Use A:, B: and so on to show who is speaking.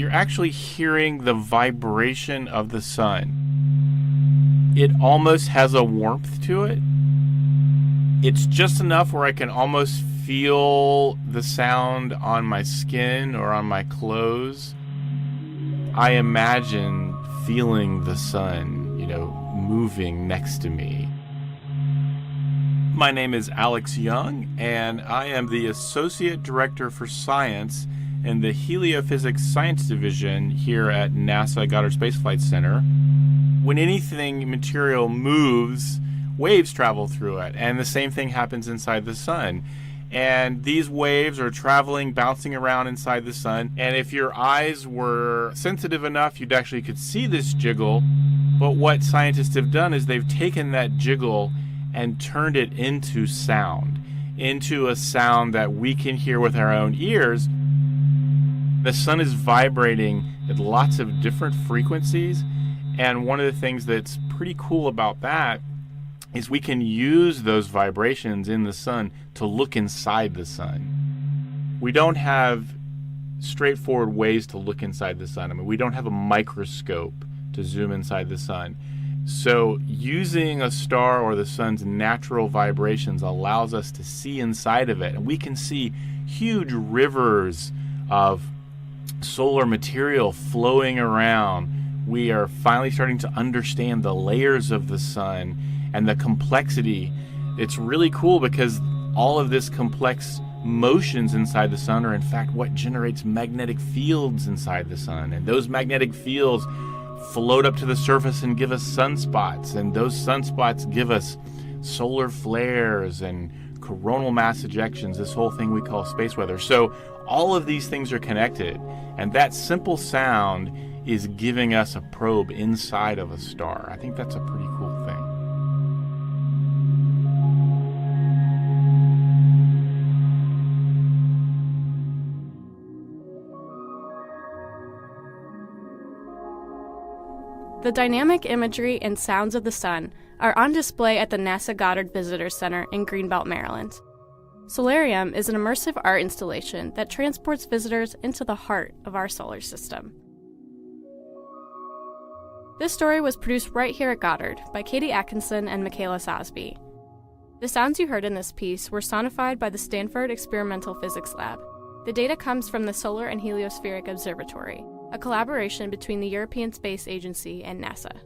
A: you're actually hearing the vibration of the sun. It almost has a warmth to it. It's just enough where I can almost feel the sound on my skin or on my clothes. I imagine feeling the sun, moving next to me. My name is Alex Young, and I am the Associate Director for Science in the Heliophysics Science Division here at NASA Goddard Space Flight Center. When anything material moves, waves travel through it, and the same thing happens inside the sun. And these waves are traveling, bouncing around inside the sun. And if your eyes were sensitive enough, you actually could see this jiggle. But what scientists have done is they've taken that jiggle and turned it into sound, into a sound that we can hear with our own ears. The sun is vibrating at lots of different frequencies. And one of the things that's pretty cool about that is we can use those vibrations in the sun to look inside the sun. We don't have straightforward ways to look inside the sun. We don't have a microscope to zoom inside the sun. So using a star or the sun's natural vibrations allows us to see inside of it. And we can see huge rivers of solar material flowing around. We are finally starting to understand the layers of the sun and the complexity. It's really cool because all of this complex motions inside the sun are in fact what generates magnetic fields inside the sun. And those magnetic fields float up to the surface and give us sunspots. And those sunspots give us solar flares and coronal mass ejections, this whole thing we call space weather. So all of these things are connected. And that simple sound is giving us a probe inside of a star. I think that's a pretty cool thing.
B: The dynamic imagery and sounds of the sun are on display at the NASA Goddard Visitor Center in Greenbelt, Maryland. Solarium is an immersive art installation that transports visitors into the heart of our solar system. This story was produced right here at Goddard by Katie Atkinson and Michaela Sosby. The sounds you heard in this piece were sonified by the Stanford Experimental Physics Lab. The data comes from the Solar and Heliospheric Observatory, a collaboration between the European Space Agency and NASA.